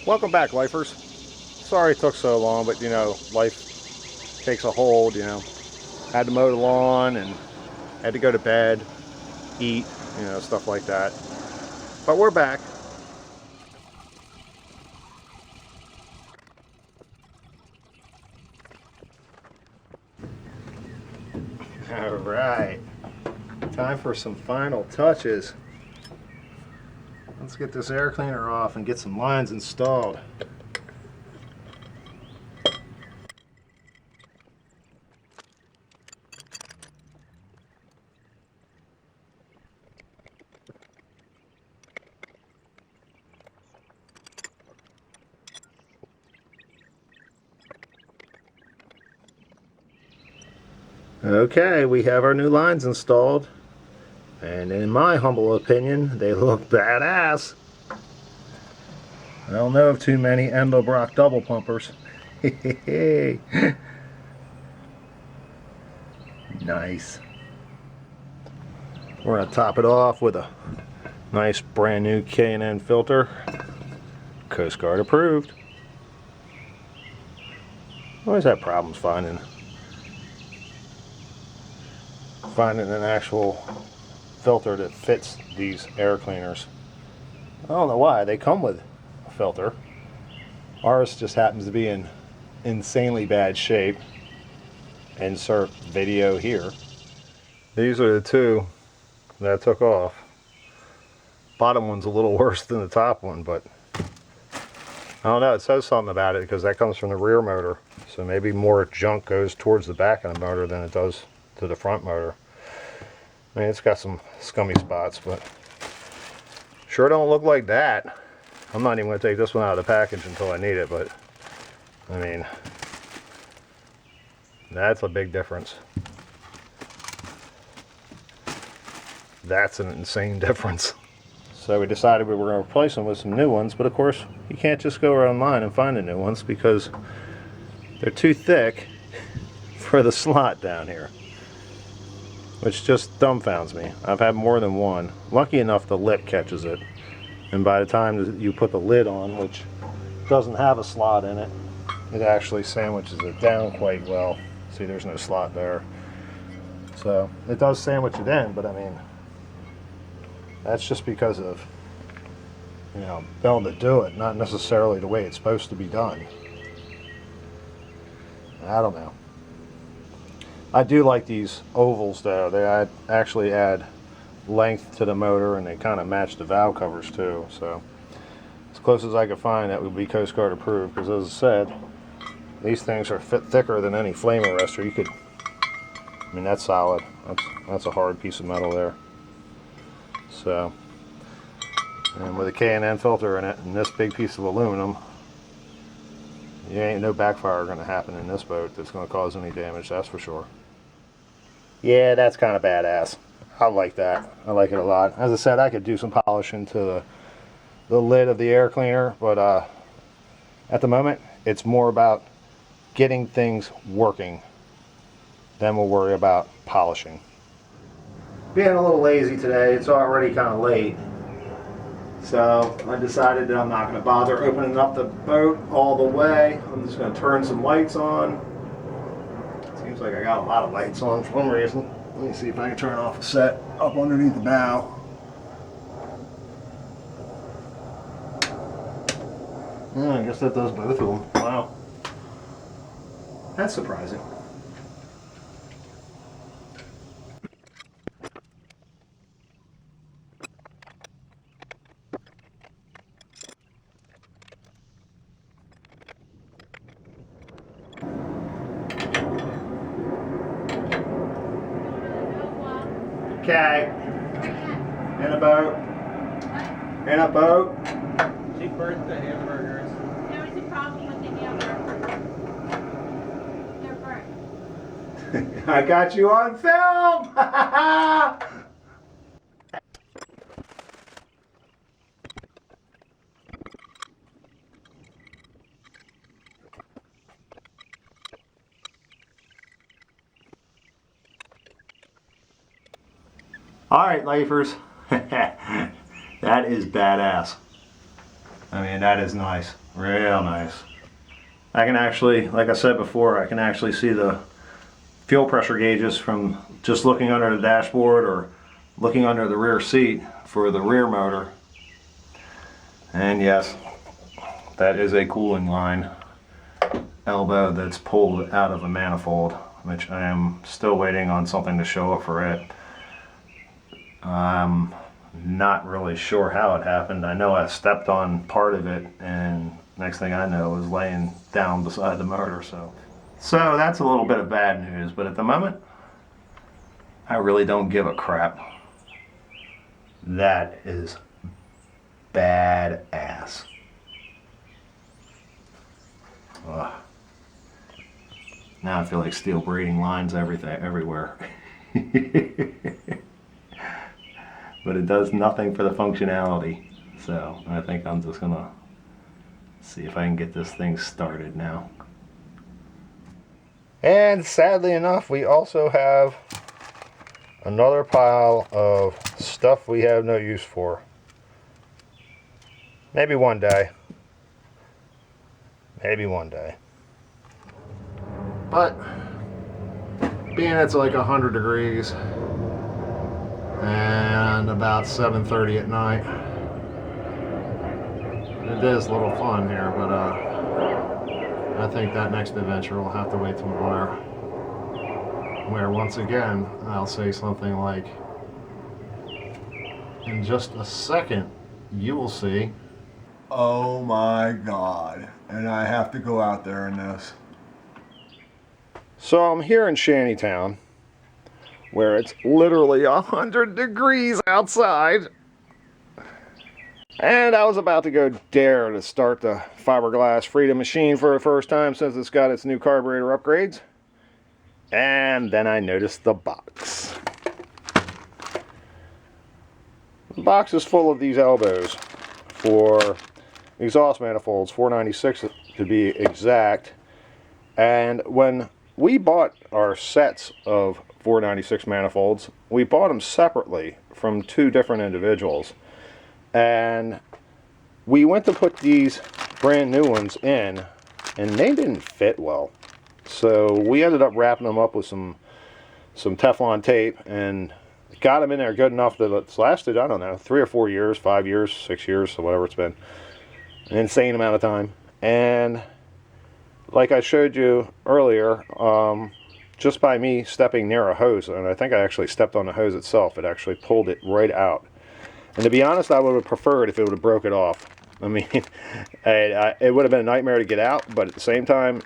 Welcome back, lifers. Sorry it took so long, but you know, life takes a hold, you know. Had to mow the lawn and had to go to bed, eat, you know, stuff like that. But we're back. All right, time for some final touches. Let's get this air cleaner off and get some lines installed. Okay, we have our new lines installed, and in my humble opinion, they look badass. I don't know of too many Endobrock double pumpers. Nice. We're going to top it off with a nice brand new K&N filter. Coast Guard approved. Always have problems finding an actual filter that fits these air cleaners. I don't know why. They come with a filter. Ours just happens to be in insanely bad shape. Insert video here. These are the two that I took off. Bottom one's a little worse than the top one, but I don't know, it says something about it because that comes from the rear motor. So maybe more junk goes towards the back of the motor than it does to the front motor. I mean, it's got some scummy spots, but sure don't look like that. I'm not even going to take this one out of the package until I need it, but I mean, that's a big difference. That's an insane difference. So we decided we were going to replace them with some new ones, but of course you can't just go online and find the new ones because they're too thick for the slot down here, which just dumbfounds me. I've had more than one. Lucky enough the lip catches it, and by the time you put the lid on, which doesn't have a slot in it, it actually sandwiches it down quite well. See, there's no slot there. So it does sandwich it in, but I mean, that's just because of, you know, being able to do it, not necessarily the way it's supposed to be done. I don't know. I do like these ovals though. They actually add length to the motor, and they kind of match the valve covers too. So as close as I could find, that would be Coast Guard approved, because as I said, these things are thicker than any flame arrestor. You could, I mean, that's solid. That's a hard piece of metal there. So, and with a K&N filter in it and this big piece of aluminum, you ain't no backfire going to happen in this boat that's going to cause any damage, that's for sure. Yeah, that's kind of badass. I like that. I like it a lot. As I said, I could do some polishing to the lid of the air cleaner, but at the moment, it's more about getting things working. Then we'll worry about polishing. Being a little lazy today, it's already kind of late. So I decided that I'm not going to bother opening up the boat all the way. I'm just going to turn some lights on. Seems like I got a lot of lights on for some reason. Let me see if I can turn off a set up underneath the bow. Yeah, I guess that does both of them. Wow. That's surprising. Okay. In a boat. In a boat. She burnt the hamburgers. There was a problem with the hamburger. They're burnt. I got you on film! Alright, lifers. That is badass. I mean, that is nice. Real nice. I can actually, like I said before, I can actually see the fuel pressure gauges from just looking under the dashboard or looking under the rear seat for the rear motor. And yes, that is a cooling line elbow that's pulled out of a manifold, which I am still waiting on something to show up for it. I'm not really sure how it happened. I know I stepped on part of it, and next thing I know, it was laying down beside the motor. So that's a little bit of bad news, but at the moment, I really don't give a crap. That is badass. Ugh. Now I feel like steel braiding lines everywhere. But it does nothing for the functionality. So I think I'm just gonna see if I can get this thing started now. And sadly enough, we also have another pile of stuff we have no use for. Maybe one day. Maybe one day. But being it's like 100 degrees and about 7:30 at night, it is a little fun here, but I think that next adventure will have to wait till tomorrow, where once again I'll say something like, in just a second you will see. Oh my God, and I have to go out there in this. So I'm here in Shantytown, where it's literally 100 degrees outside. And I was about to go dare to start the fiberglass Freedom machine for the first time since it's got its new carburetor upgrades. And then I noticed the box. The box is full of these elbows for exhaust manifolds, 496 to be exact. And when we bought our sets of 496 manifolds, we bought them separately from two different individuals. And we went to put these brand new ones in, and they didn't fit well. So we ended up wrapping them up with some Teflon tape and got them in there good enough that it's lasted, I don't know, 3 or 4 years, 5 years, 6 years, so whatever it's been. An insane amount of time. And like I showed you earlier, just by me stepping near a hose, and I think I actually stepped on the hose itself, it actually pulled it right out. And to be honest, I would have preferred if it would have broke it off. I mean, it would have been a nightmare to get out, but at the same time,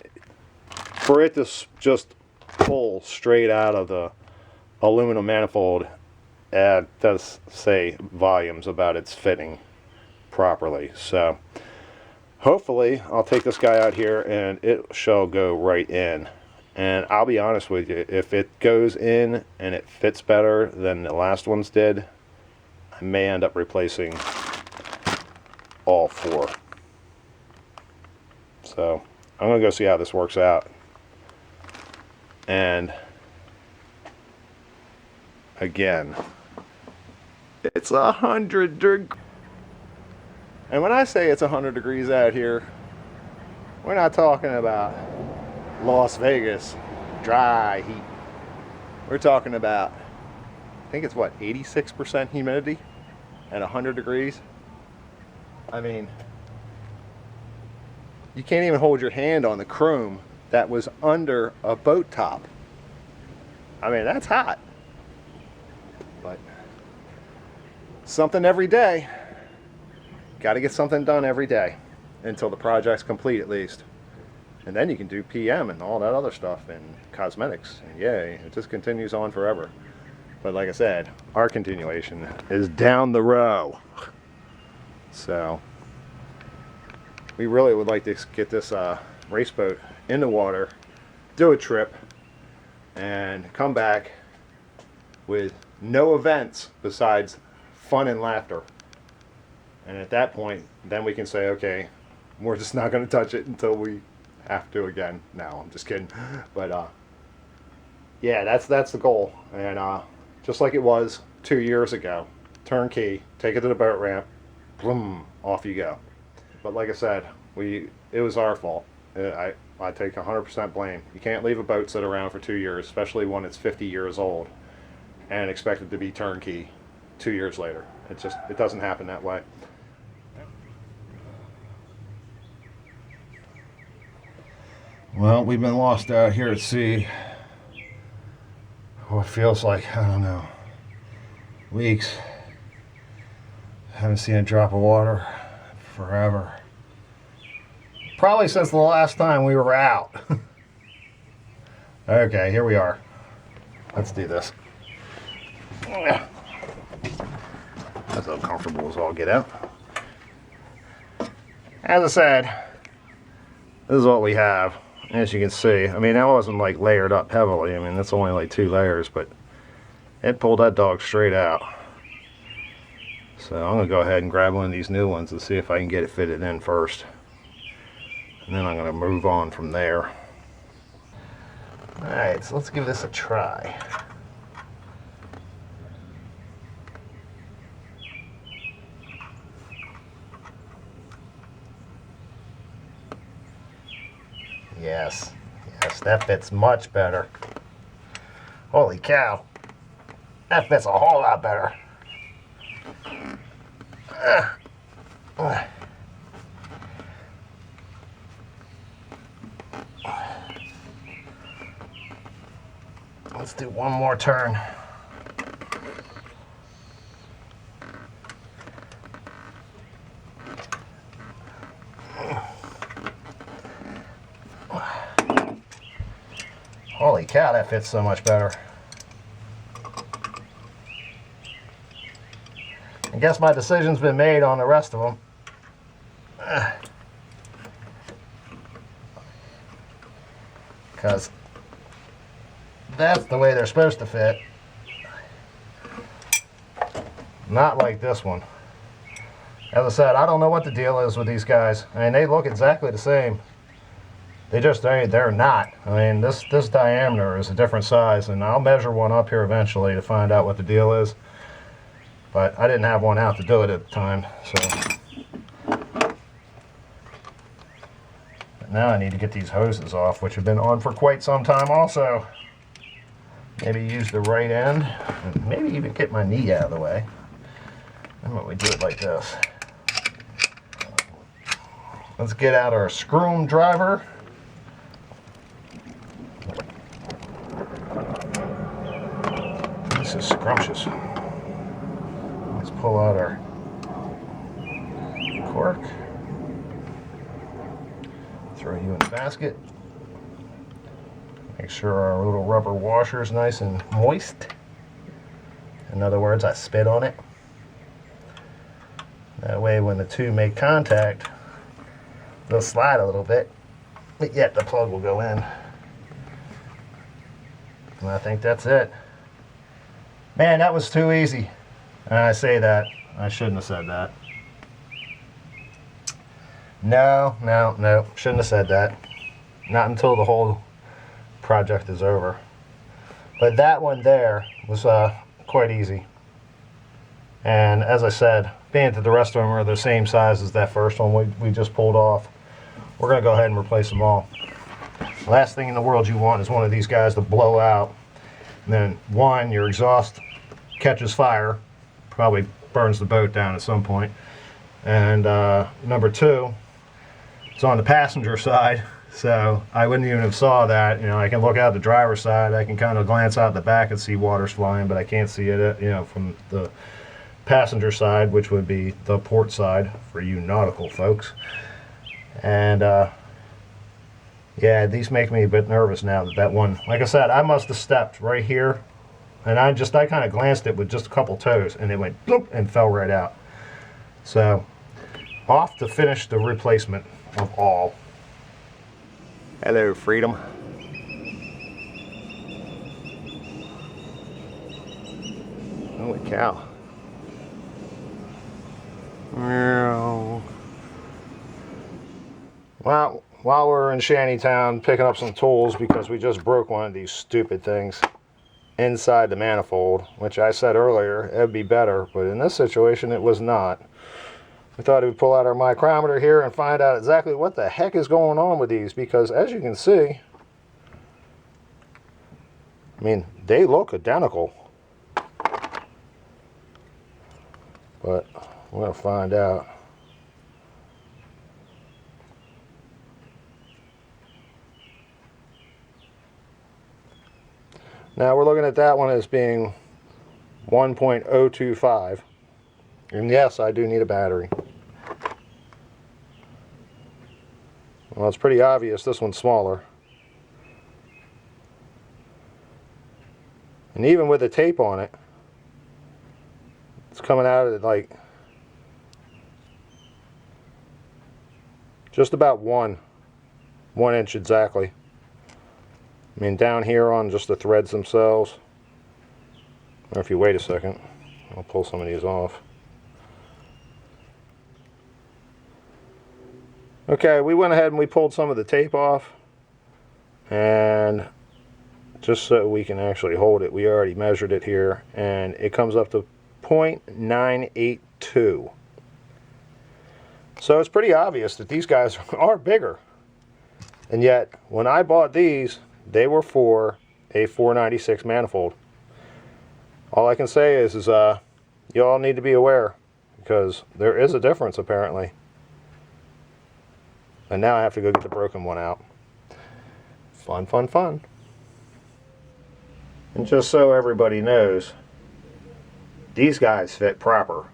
for it to just pull straight out of the aluminum manifold, it does say volumes about its fitting properly. So hopefully I'll take this guy out here and it shall go right in. And I'll be honest with you, if it goes in and it fits better than the last ones did, I may end up replacing all 4. So I'm gonna go see how this works out. And again, it's 100 degrees. And when I say it's 100 degrees out here, we're not talking about Las Vegas dry heat. We're talking about, I think it's what, 86% humidity at 100 degrees? I mean, you can't even hold your hand on the chrome that was under a boat top. I mean, that's hot. But something every day. Got to get something done every day until the project's complete, at least. And then you can do PM and all that other stuff and cosmetics. And yay, it just continues on forever. But like I said, our continuation is down the row. So we really would like to get this race boat in the water, do a trip, and come back with no events besides fun and laughter. And at that point, then we can say, okay, we're just not going to touch it until we have to again. No, I'm just kidding. But yeah, that's the goal. And just like it was 2 years ago, turnkey, take it to the boat ramp, boom, off you go. But like I said, It was our fault. I take 100% blame. You can't leave a boat sit around for 2 years, especially when it's 50 years old, and expect it to be turnkey 2 years later. It doesn't happen that way. Well, we've been lost out here at sea. Oh, it feels like, I don't know, weeks. Haven't seen a drop of water forever. Probably since the last time we were out. Okay, here we are. Let's do this. That's uncomfortable as all get out. As I said, this is what we have. As you can see, I mean, that wasn't like layered up heavily. I mean, that's only like 2 layers, but it pulled that dog straight out. So I'm gonna go ahead and grab one of these new ones and see if I can get it fitted in first. And then I'm gonna move on from there. Alright, so let's give this a try. Yes, that fits much better. Holy cow, that fits a whole lot better. Let's do one more turn. Holy cow, that fits so much better. I guess my decision's been made on the rest of them. Because that's the way they're supposed to fit. Not like this one. As I said, I don't know what the deal is with these guys. I mean, they look exactly the same. They're not. I mean, this diameter is a different size, and I'll measure one up here eventually to find out what the deal is. But I didn't have one out to do it at the time, so. But now I need to get these hoses off, which have been on for quite some time also. Maybe use the right end, and maybe even get my knee out of the way. And what we do it like this. Let's get out our screwdriver. This is scrumptious. Let's pull out our cork. Throw you in the basket. Make sure our little rubber washer is nice and moist. In other words, I spit on it. That way when the two make contact, they'll slide a little bit, but yet the plug will go in. And I think that's it. Man, that was too easy. And I say that, I shouldn't have said that. No, shouldn't have said that. Not until the whole project is over. But that one there was quite easy. And as I said, being that the rest of them are the same size as that first one we just pulled off, we're going to go ahead and replace them all. Last thing in the world you want is one of these guys to blow out. And then one, your exhaust catches fire, probably burns the boat down at some point. And number two, it's on the passenger side, so I wouldn't even have saw that. You know, I can look out the driver's side, I can kind of glance out the back and see water's flying, but I can't see it, you know, from the passenger side, which would be the port side for you nautical folks. And yeah, these make me a bit nervous now that one, like I said, I must have stepped right here, and I kind of glanced it with just a couple toes, and it went bloop and fell right out. So off to finish the replacement of all. Hello, Freedom. Holy cow. Well, while we're in Shantytown picking up some tools because we just broke one of these stupid things inside the manifold, which I said earlier it'd be better, but in this situation it was not. we thought we'd pull out our micrometer here and find out exactly what the heck is going on with these, because as you can see, I mean, they look identical. But we're going to find out. Now we're looking at that one as being 1.025. And yes, I do need a battery. Well, it's pretty obvious this one's smaller. And even with the tape on it, it's coming out at like just about one inch exactly. I mean, down here on just the threads themselves, or if you wait a second, I'll pull some of these off. Okay, we went ahead and we pulled some of the tape off, and just so we can actually hold it, we already measured it here, and it comes up to 0.982. So it's pretty obvious that these guys are bigger. And yet, when I bought these, they were for a 496 manifold. All I can say is you all need to be aware, because there is a difference apparently. And now I have to go get the broken one out. Fun, fun, fun. And just so everybody knows, these guys fit proper.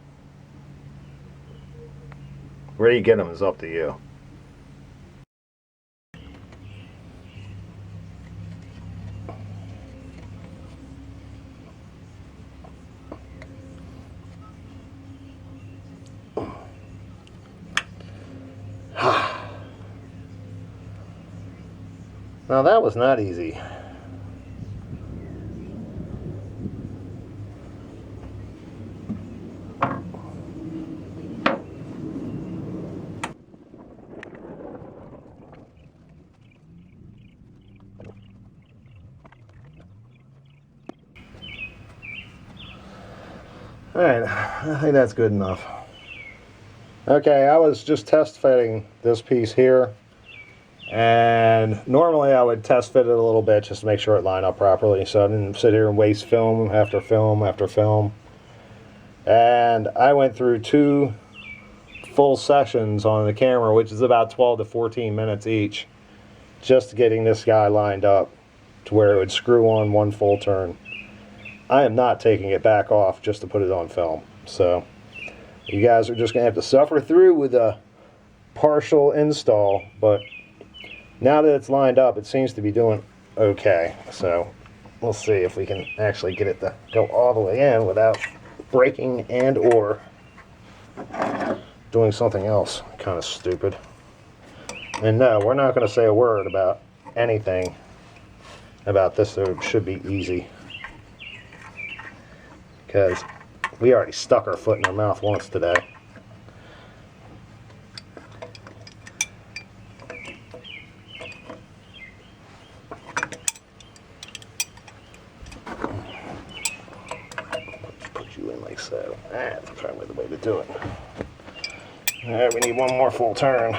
Where you get them is up to you. Now that was not easy. Alright, I think that's good enough. Okay, I was just test fitting this piece here. And normally I would test fit it a little bit just to make sure it lined up properly, so I didn't sit here and waste film after film after film. And I went through 2 full sessions on the camera, which is about 12 to 14 minutes each, just getting this guy lined up to where it would screw on 1 full turn. I am not taking it back off just to put it on film. So you guys are just going to have to suffer through with a partial install, but now that it's lined up, it seems to be doing okay. So we'll see if we can actually get it to go all the way in without breaking and or doing something else kind of stupid. And no, we're not going to say a word about anything about this, so it should be easy. Because we already stuck our foot in our mouth once today. Like so. That's probably the way to do it. Alright, we need 1 more full turn.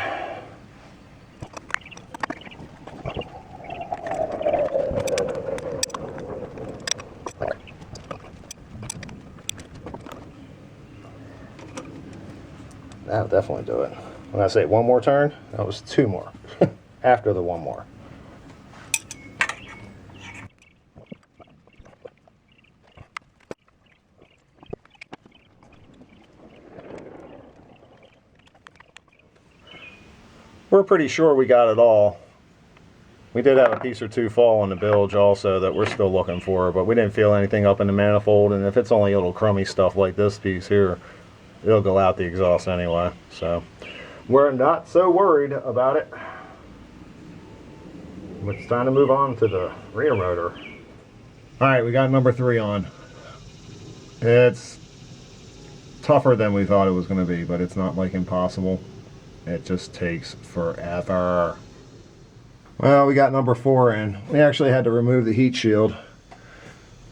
That'll definitely do it. When I say 1 more turn, that was 2 more. After the 1 more. We're pretty sure we got it all. We did have a piece or 2 fall on the bilge also that we're still looking for, but we didn't feel anything up in the manifold, and if it's only little crummy stuff like this piece here, it'll go out the exhaust anyway. So we're not so worried about it. It's time to move on to the rear motor. Alright, we got number 3 on. It's tougher than we thought it was going to be, but it's not like impossible. It just takes forever. Well, we got number 4 in. We actually had to remove the heat shield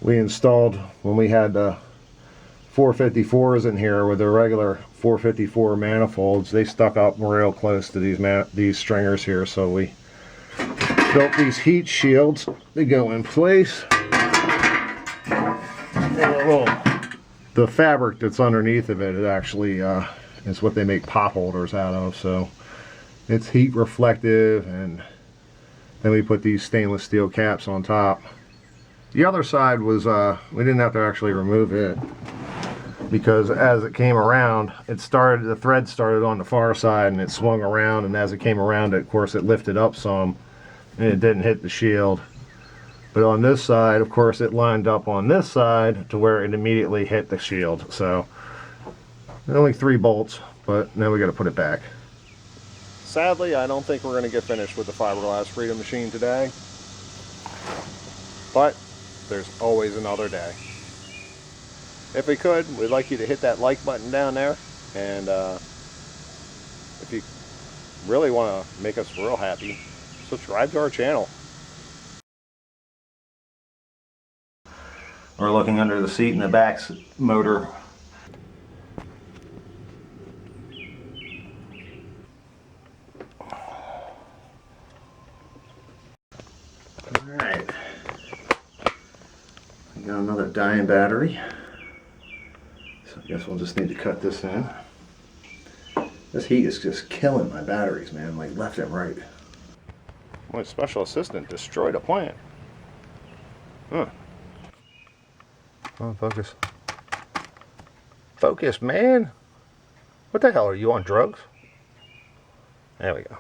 we installed when we had the 454s in here with their regular 454 manifolds. They stuck up real close to these stringers here, so we built these heat shields. They go in place. The fabric that's underneath of it actually is what they make pot holders out of, so it's heat reflective, and then we put these stainless steel caps on top. The other side was, we didn't have to actually remove it, because as it came around, the thread started on the far side and it swung around, and as it came around, of course, it lifted up some and it didn't hit the shield. But on this side, of course, it lined up on this side to where it immediately hit the shield. So only 3 bolts, but now we got to put it back. Sadly, I don't think we're going to get finished with the fiberglass Freedom machine today, but there's always another day. If we could, we'd like you to hit that like button down there, and if you really want to make us real happy, subscribe to our channel. We're looking under the seat in the back's motor. Alright. We got another dying battery. So I guess we'll just need to cut this in. This heat is just killing my batteries, man, like left and right. My special assistant destroyed a plant. Huh. Oh, focus. Focus, man. What the hell, are you on drugs? There we go.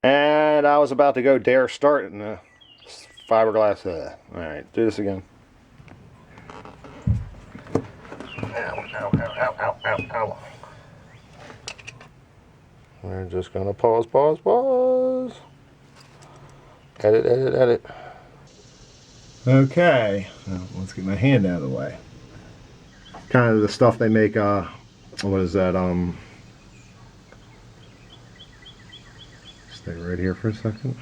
And I was about to go dare start in the fiberglass. Alright, do this again. Ow, ow, ow, ow, ow, ow, ow. We're just gonna pause. Edit, edit, edit. Okay, now let's get my hand out of the way. Kind of the stuff they make, what is that, stay right here for a second.